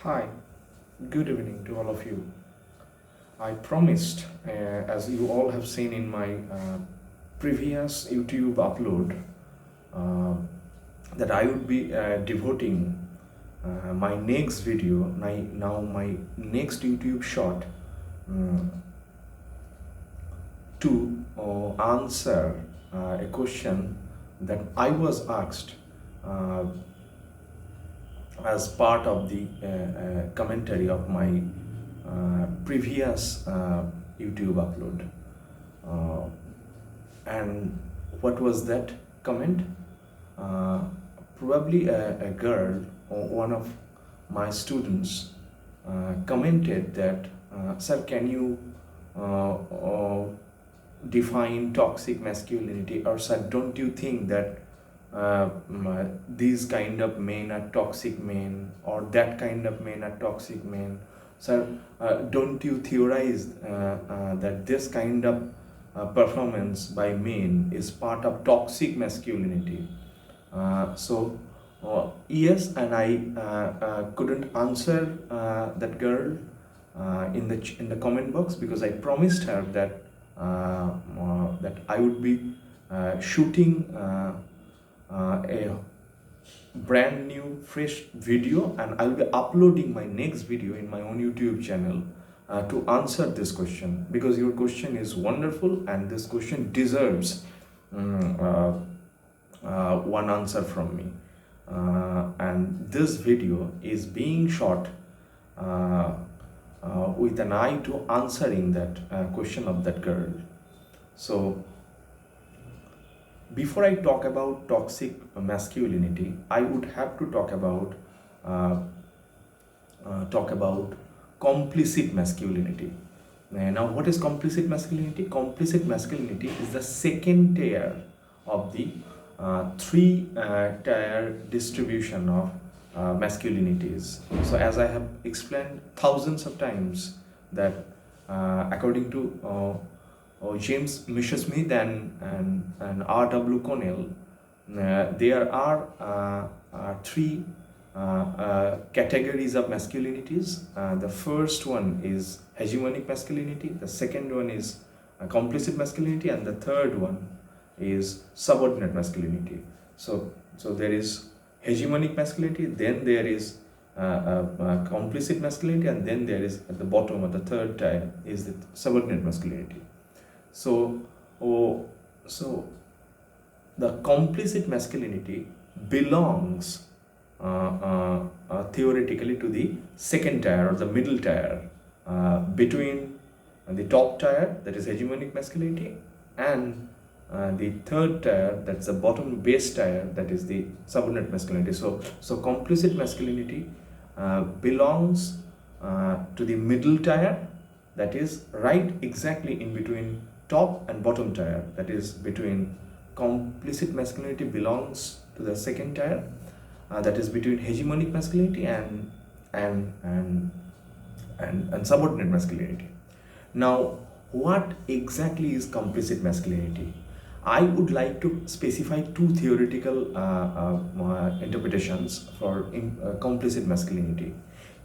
Hi, good evening to all of you. I promised, as you all have seen in my previous YouTube upload, uh, that I would be devoting my next video, my next YouTube short, um, to answer a question that I was asked uh, as part of the commentary of my previous YouTube upload. Uh, and what was that comment? Uh, Probably a girl or one of my students commented that, Sir, can you define toxic masculinity? Or, sir, don't you think that these kind of men are toxic men, or that kind of men are toxic men? Sir, don't you theorize that this kind of performance by men is part of toxic masculinity? Yes, and I couldn't answer that girl in the comment box, because I promised her that that I would be shooting a brand new fresh video, and I'll be uploading my next video in my own YouTube channel to answer this question, because your question is wonderful and this question deserves one answer from me. And this video is being shot with an eye to answering that question of that girl. So before I talk about toxic masculinity, I would have to uh, talk about complicit masculinity. Now, what is complicit masculinity? Complicit masculinity is the second tier of the three-tier distribution of masculinities. So, as I have explained thousands of times, that according to James Smith and R.W. Connell, there are three categories of masculinities. The first one is hegemonic masculinity, the second one is complicit masculinity, and the third one is subordinate masculinity. So there is hegemonic masculinity, then there is complicit masculinity, and then there is at the bottom of the third tier is the subordinate masculinity. So the complicit masculinity belongs theoretically to the second tier or the middle tier, between the top tier, that is hegemonic masculinity, and the third tier, that's the bottom base tier, that is the subordinate masculinity. So complicit masculinity belongs to the middle tier, that is right exactly in between top and bottom tier, that is between complicit masculinity belongs to the second tier, that is between hegemonic masculinity and subordinate masculinity. Now, what exactly is complicit masculinity? I would like to specify two theoretical interpretations for complicit masculinity.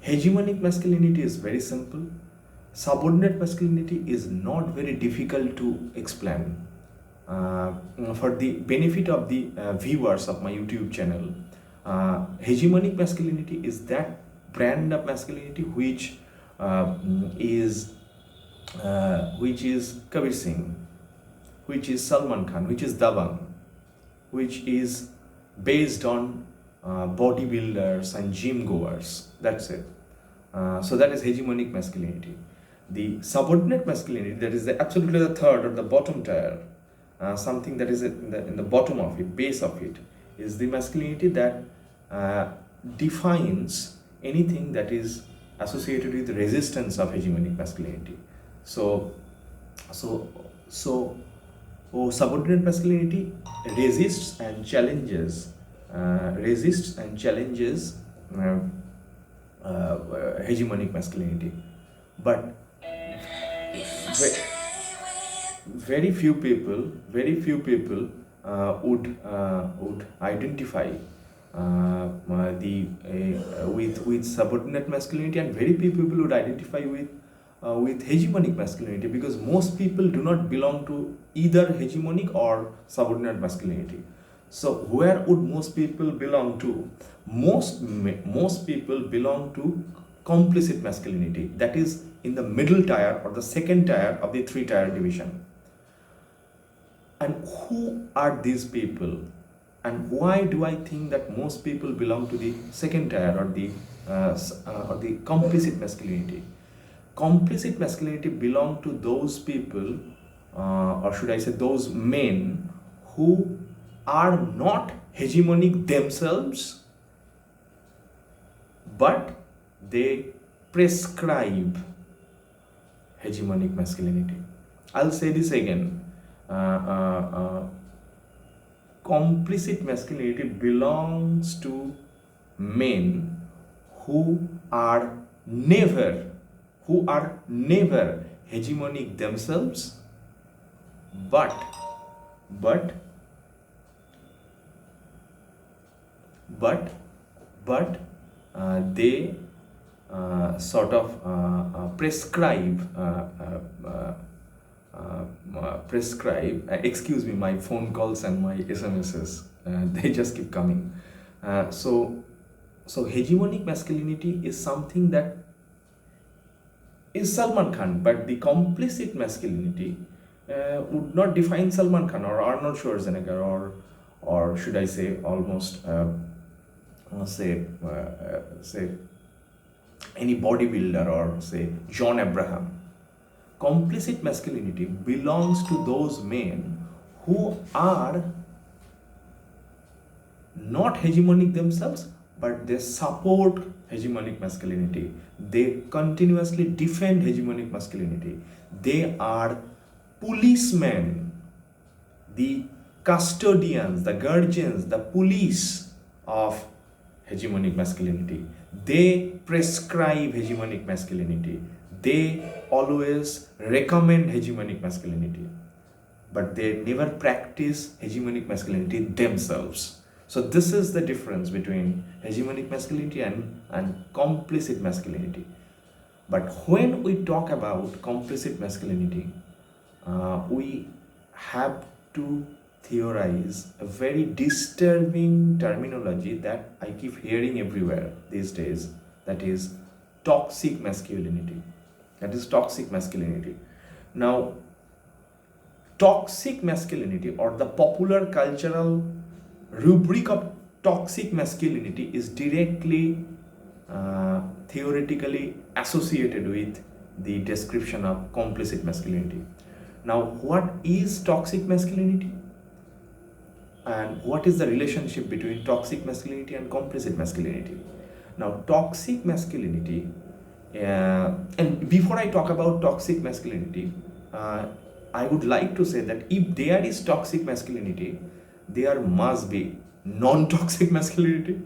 Hegemonic masculinity is very simple. Subordinate masculinity is not very difficult to explain. For the benefit of the viewers of my YouTube channel, hegemonic masculinity is that brand of masculinity which is Kabir Singh, which is Salman Khan, which is Dabang, which is based on bodybuilders and gym goers. That's it. So that is hegemonic masculinity. The subordinate masculinity, that is absolutely the third or the bottom tier, something that is in the bottom of it, base of it, is the masculinity that defines anything that is associated with resistance of hegemonic masculinity. So subordinate masculinity resists and challenges hegemonic masculinity, but very few people would identify with subordinate masculinity, and very few people would identify with hegemonic masculinity, because most people do not belong to either hegemonic or subordinate masculinity. So where would most people belong to? Most people belong to complicit masculinity, that is in the middle tier or the second tier of the three-tier division. And who are these people? And why do I think that most people belong to the second tier, or the complicit masculinity? Complicit masculinity belong to those people, or should I say those men, who are not hegemonic themselves, but they prescribe hegemonic masculinity. I'll say this again. Complicit masculinity belongs to men who are never hegemonic themselves, but they prescribe. Excuse me, my phone calls and my SMSs, they just keep coming. So hegemonic masculinity is something that is Salman Khan, but the complicit masculinity would not define Salman Khan or Arnold Schwarzenegger, or should I say almost say any bodybuilder, or say John Abraham. Complicit masculinity belongs to those men who are not hegemonic themselves, but they support hegemonic masculinity. They continuously defend hegemonic masculinity. They are policemen, the custodians, the guardians, the police of hegemonic masculinity. They prescribe hegemonic masculinity. They always recommend hegemonic masculinity, but they never practice hegemonic masculinity themselves. So this is the difference between hegemonic masculinity and complicit masculinity. But when we talk about complicit masculinity, we have to theorize a very disturbing terminology that I keep hearing everywhere these days, that is toxic masculinity. Now, toxic masculinity, or the popular cultural rubric of toxic masculinity, is directly theoretically associated with the description of complicit masculinity. Now, what is toxic masculinity? And what is the relationship between toxic masculinity and complicit masculinity? Now, toxic masculinity, and before I talk about toxic masculinity, I would like to say that if there is toxic masculinity, there must be non-toxic masculinity.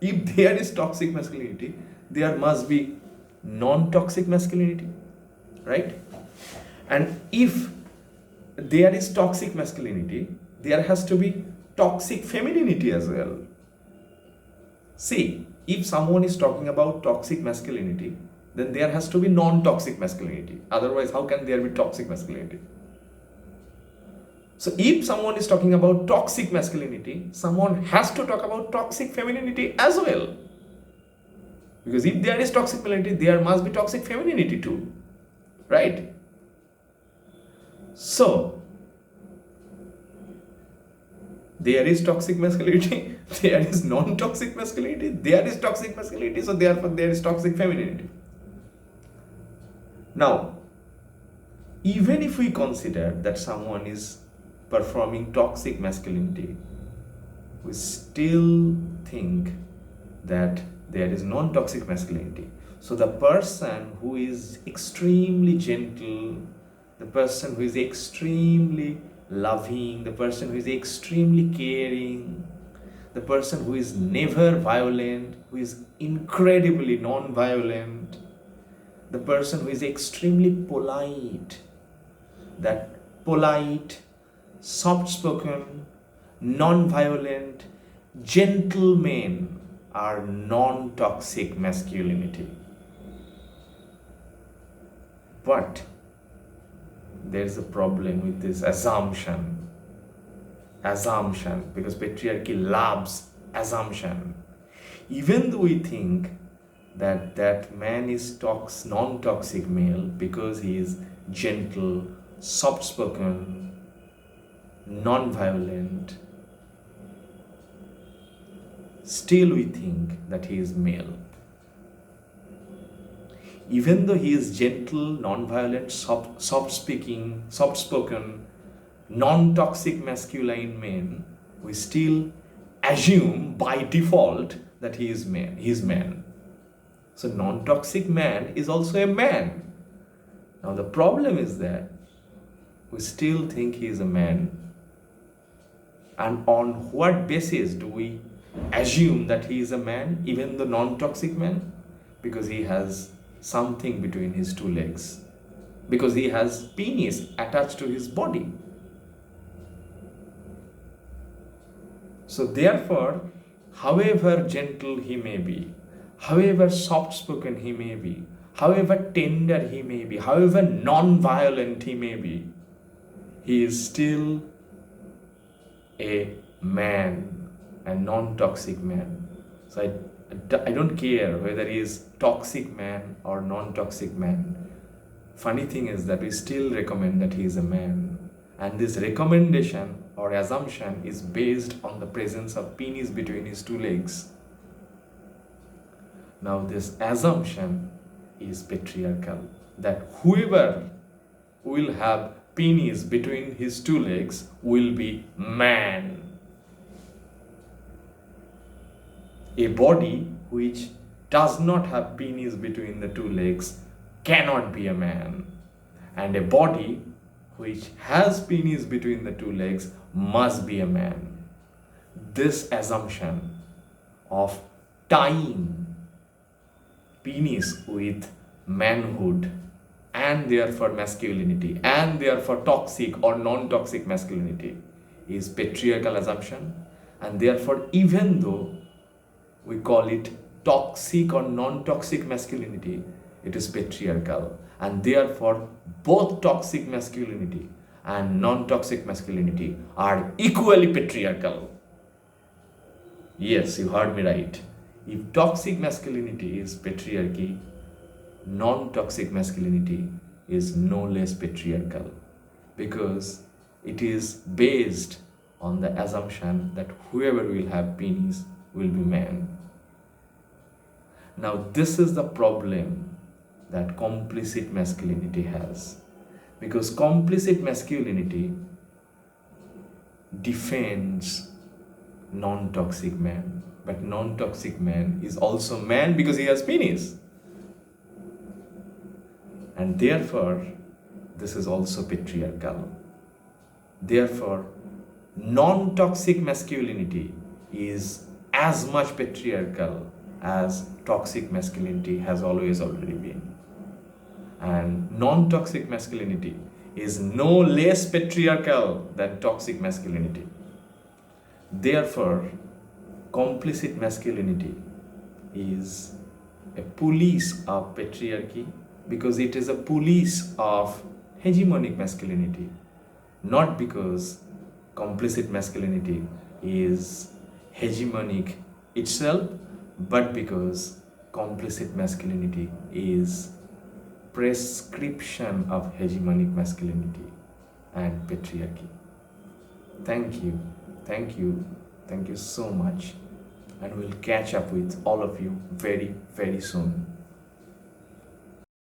If there is toxic masculinity, there must be non-toxic masculinity, right? And if there is toxic masculinity, there has to be toxic femininity as well. See, if someone is talking about toxic masculinity, then there has to be non-toxic masculinity. Otherwise, how can there be toxic masculinity? So if someone is talking about toxic masculinity, someone has to talk about toxic femininity as well. Because if there is toxic masculinity, there must be toxic femininity too, right? So there is toxic masculinity, there is non-toxic masculinity, there is toxic masculinity, so therefore there is toxic femininity. Now, even if we consider that someone is performing toxic masculinity, we still think that there is non-toxic masculinity. So the person who is extremely gentle, the person who is extremely loving, the person who is extremely caring, the person who is never violent, who is incredibly non-violent, the person who is extremely polite, that polite, soft-spoken, non-violent, Gentle men are non-toxic masculinity. But there's a problem with this assumption, because patriarchy loves assumption. Even though we think that man is non-toxic male because he is gentle, soft-spoken, non-violent, still we think that he is male. Even though he is gentle, non-violent, soft-spoken, non-toxic masculine man, we still assume by default that he is man. So non-toxic man is also a man. Now the problem is that we still think he is a man. And on what basis do we assume that he is a man, even the non-toxic man? Because he has something between his two legs. Because he has penis attached to his body. So therefore, however gentle he may be, however soft-spoken he may be, however tender he may be, however non-violent he may be, he is still a man, a non-toxic man. So I don't care whether he is toxic man or non-toxic man. Funny thing is that we still recommend that he is a man. And this recommendation or assumption is based on the presence of penis between his two legs. Now this assumption is patriarchal, that whoever will have penis between his two legs will be man. A body which does not have penis between the two legs cannot be a man. And a body which has penis between the two legs must be a man. This assumption of tying penis with manhood and therefore masculinity and therefore toxic or non-toxic masculinity is patriarchal assumption, and therefore even though we call it toxic or non-toxic masculinity, it is patriarchal, and therefore both toxic masculinity and non-toxic masculinity are equally patriarchal. Yes, you heard me right. If toxic masculinity is patriarchy, non-toxic masculinity is no less patriarchal, because it is based on the assumption that whoever will have penis will be man. Now this is the problem that complicit masculinity has, because complicit masculinity defends non-toxic man, but non-toxic man is also man because he has penis, and therefore this is also patriarchal. Therefore non-toxic masculinity is as much patriarchal as toxic masculinity has always already been, and non-toxic masculinity is no less patriarchal than toxic masculinity. Therefore complicit masculinity is a police of patriarchy, because it is a police of hegemonic masculinity, not because complicit masculinity is hegemonic itself, but because complicit masculinity is prescription of hegemonic masculinity and patriarchy. Thank you so much, and we'll catch up with all of you very, very soon.